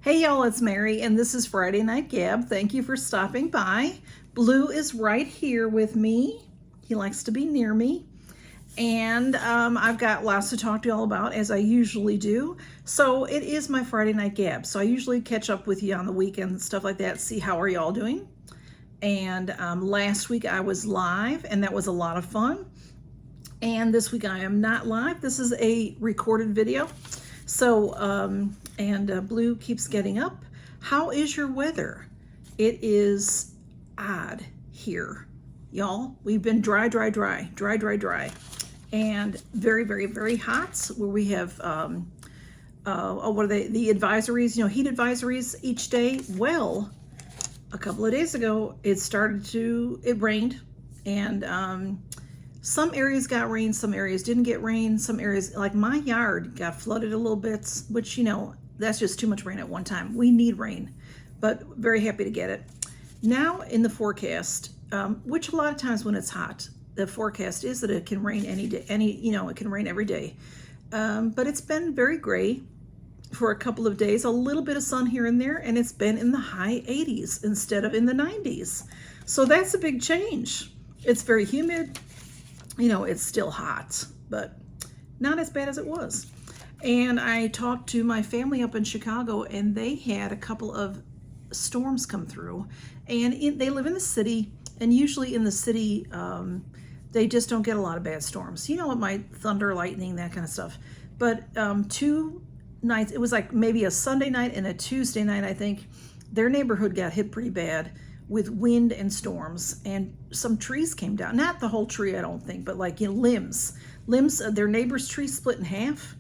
Hey y'all, it's Mary and this is Friday Night Gab. Thank you for stopping by. Blue is right here with me. He likes to be near me. And I've got lots to talk to y'all about, as I usually do. So it is my Friday Night Gab. So I usually catch up with you on the weekend and stuff like that, see how are y'all doing. And last week I was live and that was a lot of fun. And this week I am not live. This is a recorded video. So, Blue keeps getting up. How is your weather? It is odd here, y'all. We've been dry, and very, very hot, where we have, what are they, the advisories, heat advisories each day. Well, a couple of days ago, it rained, and some areas got rain, some areas didn't get rain, some areas, like my yard, got flooded a little bit, which, that's just too much rain at one time. We need rain, but very happy to get it. Now in the forecast, which a lot of times when it's hot, the forecast is that it can rain any day, it can rain every day. But it's been very gray for a couple of days, a little bit of sun here and there, and it's been in the high 80s instead of in the 90s. So that's a big change. It's very humid. It's still hot, but not as bad as it was. And I talked to my family up in Chicago, and they had a couple of storms come through. And they live in the city, and usually in the city, they just don't get a lot of bad storms. It might thunder, lightning, that kind of stuff. But 2 nights, it was like maybe a Sunday night and a Tuesday night, I think, their neighborhood got hit pretty bad with wind and storms, and some trees came down. Not the whole tree, I don't think, but like, limbs. Their neighbor's tree split in half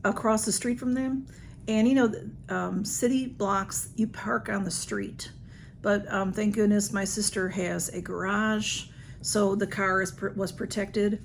across the street from them. And city blocks, you park on the street. But thank goodness my sister has a garage, so the car was protected.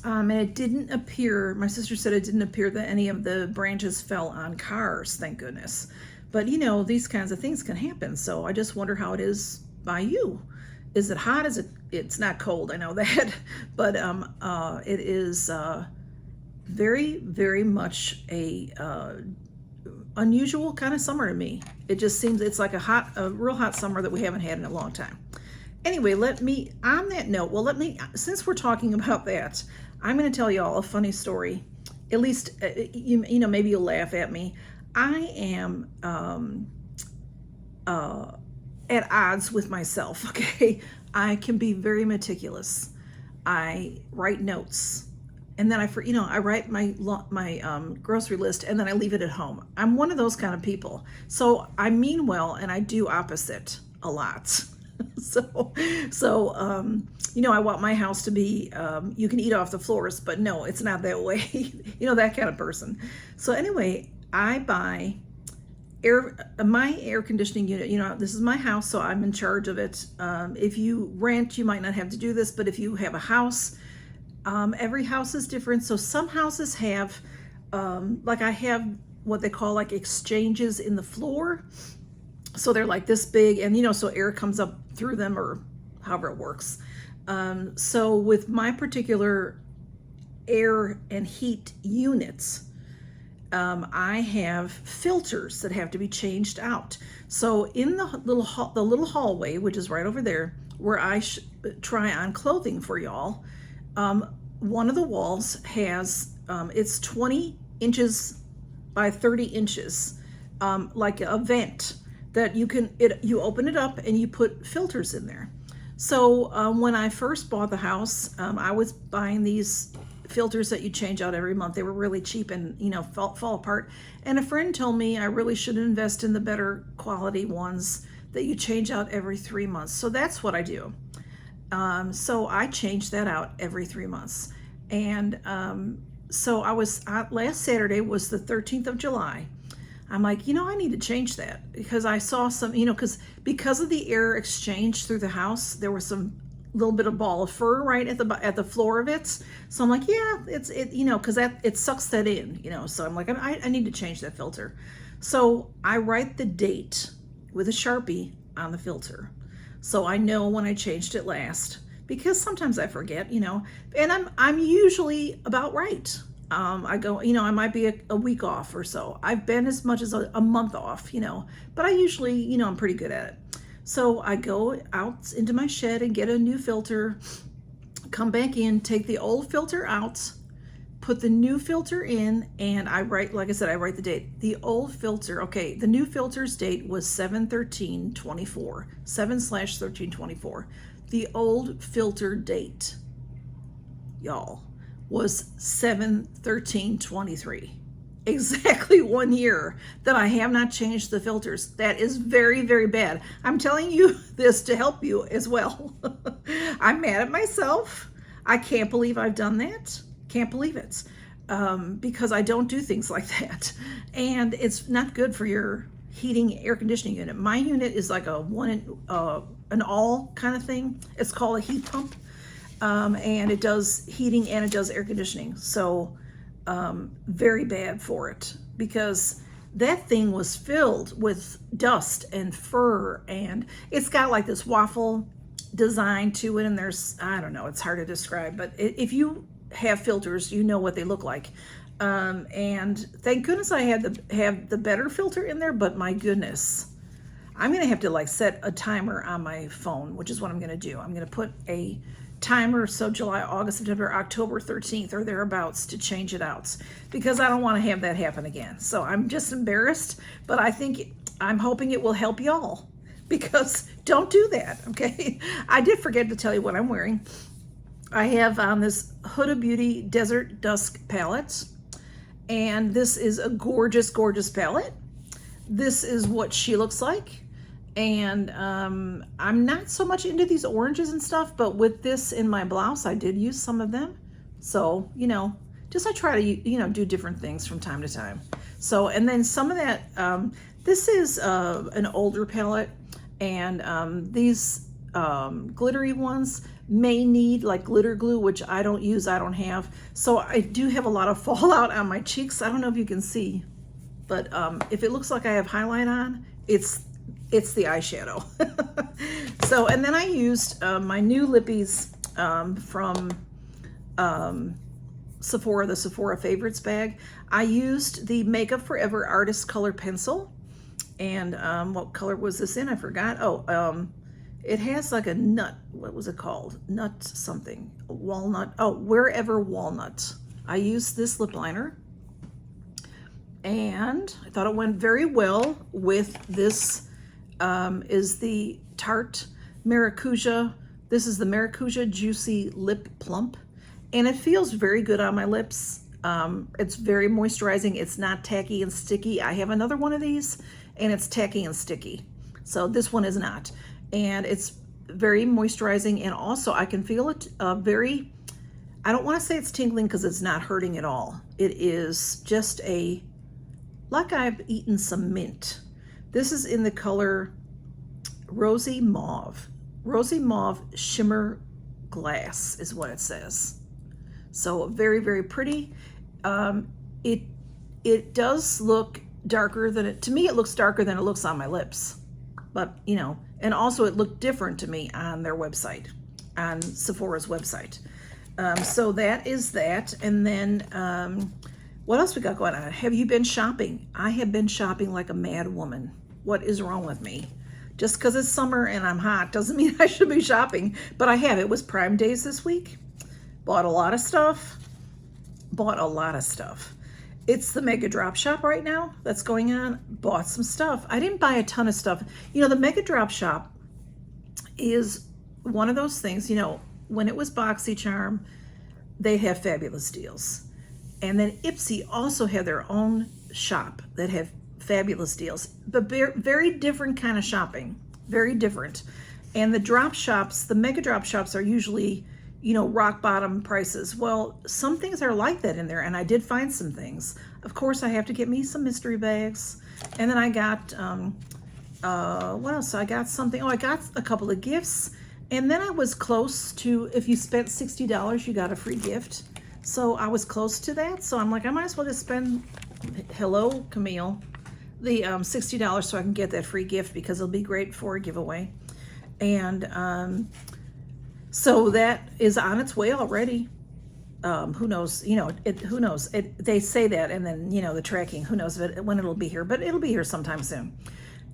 And it didn't appear, my sister said it didn't appear that any of the branches fell on cars, thank goodness. But these kinds of things can happen. So I just wonder how it is by you. Is it hot? It's not cold, I know that. But it is very, very much a unusual kind of summer to me. It just seems it's like a real hot summer that we haven't had in a long time. Anyway, on that note, since we're talking about that, I'm going to tell y'all a funny story. At least, maybe you'll laugh at me. I am at odds with myself, okay? I can be very meticulous. I write notes, and then I write my grocery list, and then I leave it at home. I'm one of those kind of people. So I mean well, and I do opposite a lot. I want my house to be, you can eat off the floors, but no, it's not that way. That kind of person. So anyway, I buy my air conditioning unit. This is my house, so I'm in charge of it. If you rent, you might not have to do this, but if you have a house, every house is different. So some houses have, like I have what they call like exchanges in the floor. So they're like this big, and so air comes up through them, or however it works. So with my particular air and heat units, I have filters that have to be changed out. So in the little hallway, which is right over there, where I try on clothing for y'all, one of the walls has, it's 20 inches by 30 inches, like a vent that you open it up and you put filters in there. So when I first bought the house, I was buying these filters that you change out every month. They were really cheap and fall apart. And a friend told me I really should invest in the better quality ones that you change out every 3 months. So that's what I do. So I change that out every 3 months. And so I was last Saturday was the 13th of July. I'm like, I need to change that, because I saw some, because of the air exchange through the house, there was some little bit of ball of fur right at the floor of it. So I'm like, yeah, because it sucks that in, So I'm like, I need to change that filter. So I write the date with a Sharpie on the filter, so I know when I changed it last, because sometimes I forget, and I'm usually about right. I go, I might be a week off or so. I've been as much as a month off, but I usually, I'm pretty good at it. So I go out into my shed and get a new filter, come back in, take the old filter out, put the new filter in, and I write, like I said, I write the date. The old filter, okay, the new filter's date was 7/13/24, 7/13/24. The old filter date, y'all, was 7/13/23. Exactly 1 year that I have not changed the filters. That is very, very bad. I'm telling you this to help you as well. I'm mad at myself. I can't believe I've done that. Can't believe it. Because I don't do things like that. And it's not good for your heating air conditioning unit. My unit is like an all kind of thing. It's called a heat pump. And it does heating and it does air conditioning. So very bad for it, because that thing was filled with dust and fur, and it's got like this waffle design to it, and there's, I don't know, it's hard to describe, but if you have filters, you know what they look like. And thank goodness I have the better filter in there, but my goodness, I'm gonna have to like set a timer on my phone, which is what I'm gonna do. I'm gonna put a timer, so July, August, September, October 13th or thereabouts, to change it out, because I don't want to have that happen again. So I'm just embarrassed, but I'm hoping it will help y'all, because don't do that, okay? I did forget to tell you what I'm wearing. I have on this Huda Beauty Desert Dusk palette, and this is a gorgeous, gorgeous palette. This is what she looks like. And I'm not so much into these oranges and stuff, but with this in my blouse, I did use some of them. So, just I try to, do different things from time to time. So, and then some of that, this is an older palette, and these glittery ones may need like glitter glue, which I don't use, I don't have. So I do have a lot of fallout on my cheeks. I don't know if you can see, but if it looks like I have highlight on, it's the eyeshadow. So, and then I used my new lippies from Sephora, the Sephora Favorites bag. I used the Makeup Forever Artist Color Pencil. And what color was this in? I forgot. Oh, it has like a nut. What was it called? Nut something. Walnut. Oh, Wherever Walnut. I used this lip liner. And I thought it went very well with this. Is the Tarte Maracuja. This is the Maracuja Juicy Lip Plump, and it feels very good on my lips. It's very moisturizing. It's not tacky and sticky. I have another one of these, and it's tacky and sticky. So this one is not, and it's very moisturizing, and also I can feel it very, I don't want to say it's tingling because it's not hurting at all. It is just like I've eaten some mint. This is in the color Rosy Mauve. Rosy Mauve Shimmer Glass is what it says. So very, very pretty. It does look darker than it, to me it looks darker than it looks on my lips. But, and also it looked different to me on their website, on Sephora's website. So that is that. And then what else we got going on? Have you been shopping? I have been shopping like a mad woman. What is wrong with me? Just because it's summer and I'm hot doesn't mean I should be shopping, but I have. It was Prime Days this week. Bought a lot of stuff. It's the Mega Drop Shop right now that's going on. Bought some stuff. I didn't buy a ton of stuff. The Mega Drop Shop is one of those things, when it was Boxycharm, they have fabulous deals. And then Ipsy also had their own shop that have fabulous deals, but very different kind of shopping, very different. And the drop shops, the Mega Drop Shops, are usually, rock bottom prices. Well, some things are like that in there, and I did find some things. Of course, I have to get me some mystery bags. And then I got, what else? I got something. Oh, I got a couple of gifts. And then I was close to, if you spent $60, you got a free gift. So I was close to that. So I'm like, I might as well just spend, hello, Camille, the $60 so I can get that free gift, because it'll be great for a giveaway. And so that is on its way already. who knows, who knows, they say that, and then, the tracking, who knows when it'll be here, but it'll be here sometime soon.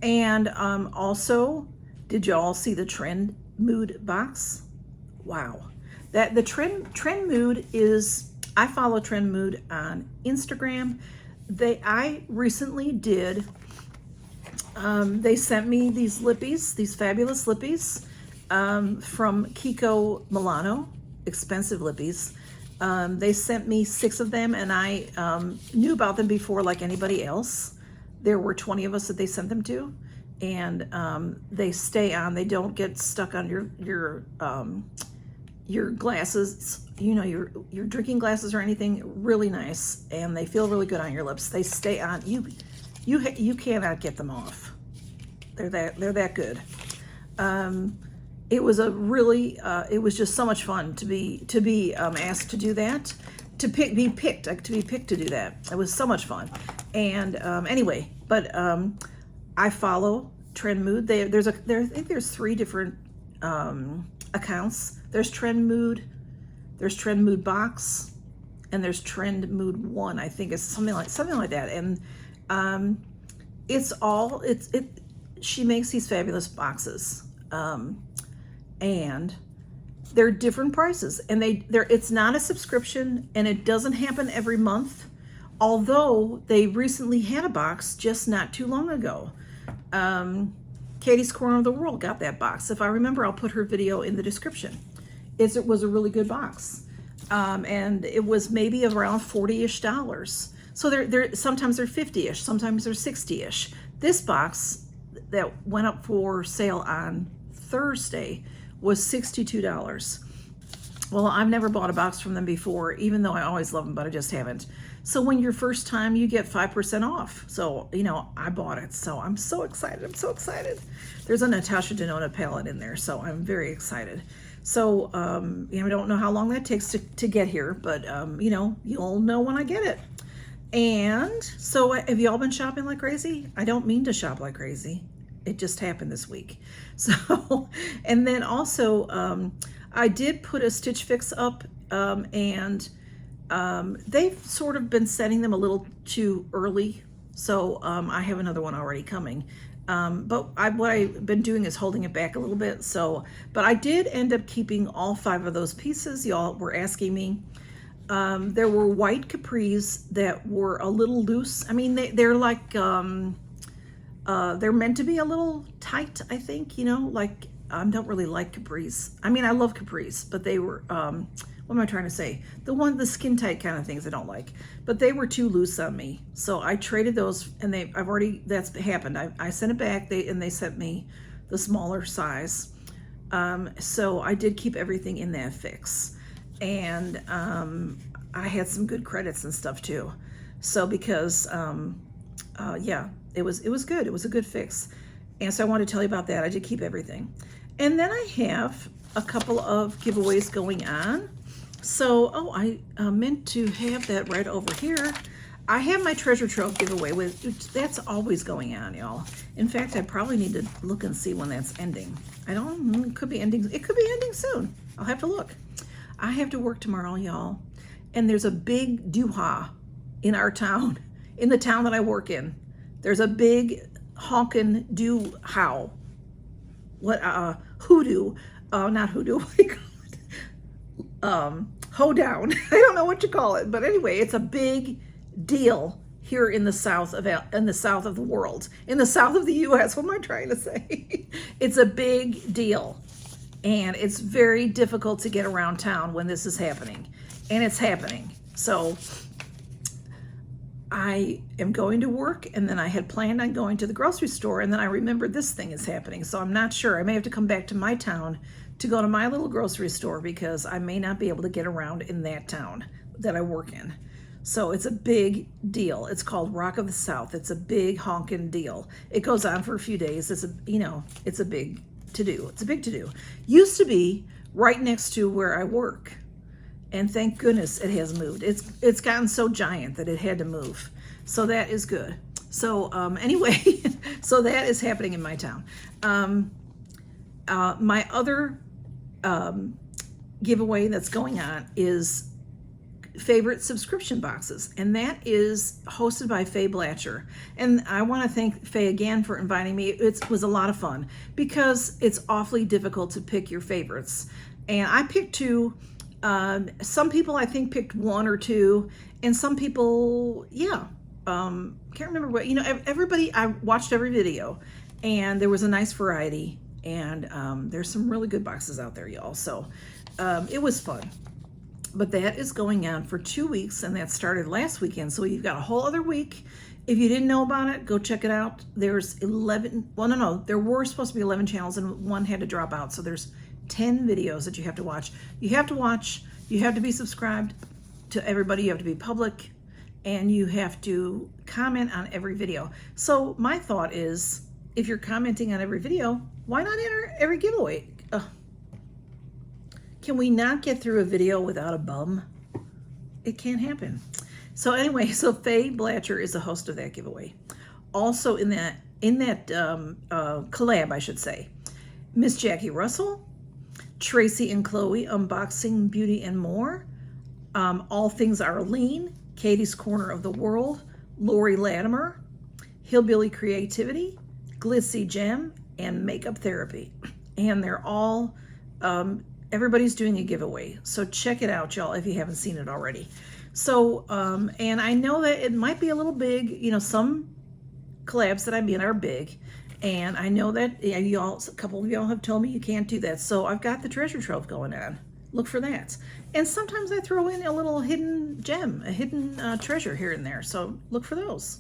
And also, did y'all see the Trendmood box? Wow. That the Trendmood is, I follow Trendmood on Instagram. I recently did, they sent me these lippies, these fabulous lippies from Kiko Milano, expensive lippies. They sent me 6 of them, and I knew about them before like anybody else. There were 20 of us that they sent them to, and they stay on. They don't get stuck on your glasses, your drinking glasses or anything. Really nice, and they feel really good on your lips. They stay on. You cannot get them off. They're that good. It was it was just so much fun to be asked to do that, to be picked to do that. It was so much fun. And anyway, but I follow Trendmood. I think there's 3 different accounts. There's Trendmood, there's Trendmood Box, and there's Trendmood 1. I think it's something like that. And she makes these fabulous boxes. And they're different prices, and it's not a subscription, and it doesn't happen every month, although they recently had a box just not too long ago. Katie's Corner of the World got that box. If I remember, I'll put her video in the description. It was a really good box, and it was maybe around $40-ish. So they're sometimes they're 50-ish, sometimes they're 60-ish. This box that went up for sale on Thursday was $62. Well, I've never bought a box from them before, even though I always love them, but I just haven't. So when your first time, you get 5% off. So, I bought it. So I'm so excited. I'm so excited. There's a Natasha Denona palette in there, so I'm very excited. So, I don't know how long that takes to get here, but, you'll know when I get it. And so have y'all been shopping like crazy? I don't mean to shop like crazy. It just happened this week. So, and then also, I did put a Stitch Fix up, and they've sort of been sending them a little too early. So I have another one already coming. But what I've been doing is holding it back a little bit. So, but I did end up keeping all 5 of those pieces. Y'all were asking me. There were white capris that were a little loose. I mean, they're like, they're meant to be a little tight, I think, like, I don't really like capris. I mean, I love capris, but they were, what am I trying to say? The skin tight kind of things I don't like, but they were too loose on me. So I traded those, and that's happened. I sent it back, and they sent me the smaller size. So I did keep everything in that fix. And I had some good credits and stuff too. So because, yeah, it was good. It was a good fix. And so I want to tell you about that. I did keep everything. And then I have a couple of giveaways going on. So, I meant to have that right over here. I have my treasure trove giveaway that's always going on, y'all. In fact, I probably need to look and see when that's ending. It could be ending soon. I'll have to look. I have to work tomorrow, y'all. And there's a big doo-ha in our town, in the town that I work in. There's a big honkin' doo-how. Hoodoo. Not hoodoo, what do you call it? Hoedown. I don't know what you call it. But anyway, it's a big deal here in the south of the world. In the south of the U.S. What am I trying to say? It's a big deal. And it's very difficult to get around town when this is happening. And it's happening. So I am going to work, and then I had planned on going to the grocery store, and then I remembered this thing is happening. So I'm not sure. I may have to come back to my town to go to my little grocery store, because I may not be able to get around in that town that I work in. So it's a big deal. It's called Rock of the South. It's a big honkin' deal. It goes on for a few days. It's a big to-do. It's a big to-do. Used to be right next to where I work. And thank goodness it has moved. It's gotten so giant that it had to move. So that is good. So anyway, so that is happening in my town. My other giveaway that's going on is favorite subscription boxes, and that is hosted by Faye Blatcher. And I want to thank Faye again for inviting me. It was a lot of fun because it's awfully difficult to pick your favorites. And I picked two. Some people I think picked one or two, and some people, can't remember what, everybody, I watched every video, and there was a nice variety, and there's some really good boxes out there, y'all. So it was fun. But that is going on for 2 weeks, and that started last weekend. So you've got a whole other week. If you didn't know about it, go check it out. There's 11, well, no, there were supposed to be 11 channels, and one had to drop out. So there's 10 videos that you have to watch. You have to watch, you have to be subscribed to everybody, you have to be public, and you have to comment on every video. So my thought is, if you're commenting on every video, why not enter every giveaway? Can we not get through a video without a bum? It can't happen. So anyway, so Faye Blatcher is the host of that giveaway. Also in that collab, I should say, Miss Jackie Russell, Tracy and Chloe, Unboxing Beauty and More, All Things Arlene, Katie's Corner of the World, Lori Latimer, Hillbilly Creativity, Glitzy Gem, and Makeup Therapy. And they're all, everybody's doing a giveaway. So check it out, y'all, if you haven't seen it already. So, and I know that it might be a little big, some collabs that I'm in are big. And I know that a couple of y'all have told me you can't do that. So I've got the treasure trove going on. Look for that. And sometimes I throw in a little hidden gem, a hidden treasure here and there. So look for those.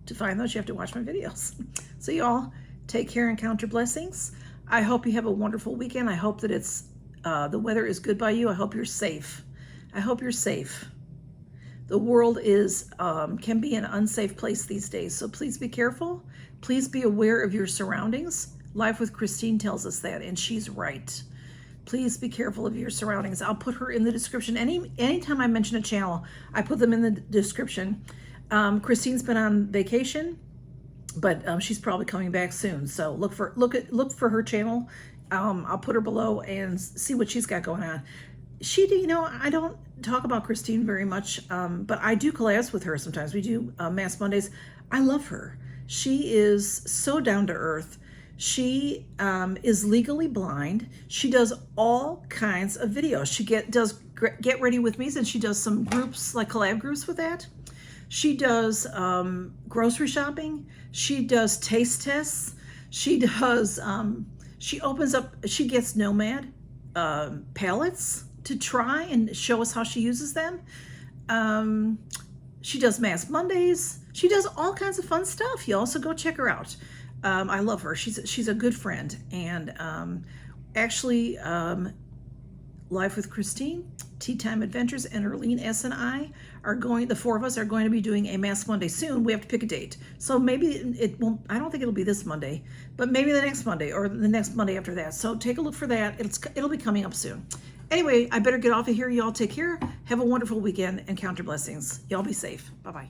To find those, you have to watch my videos. So y'all, take care and count your blessings. I hope you have a wonderful weekend. I hope that the weather is good by you. I hope you're safe. I hope you're safe. The world can be an unsafe place these days. So please be careful. Please be aware of your surroundings. Life with Christine tells us that, and she's right. Please be careful of your surroundings. I'll put her in the description. Anytime I mention a channel, I put them in the description. Christine's been on vacation, but she's probably coming back soon. So look for her channel. I'll put her below and see what she's got going on. I don't talk about Christine very much, but I do collabs with her sometimes. We do Mass Mondays. I love her. She is so down to earth. She is legally blind. She does all kinds of videos. She does Get Ready With Me, and she does some groups, like collab groups with that. She does grocery shopping. She does taste tests. She does, she gets Nomad palettes to try and show us how she uses them. She does Mass Mondays. She does all kinds of fun stuff, y'all. So go check her out. I love her. She's a good friend. And actually, Life with Christine, Tea Time Adventures, and Erlene S. and I the four of us are going to be doing a Mask Monday soon. We have to pick a date. So maybe it won't, I don't think it'll be this Monday, but maybe the next Monday or the next Monday after that. So take a look for that. It'll be coming up soon. Anyway, I better get off of here. Y'all take care. Have a wonderful weekend and count your blessings. Y'all be safe. Bye-bye.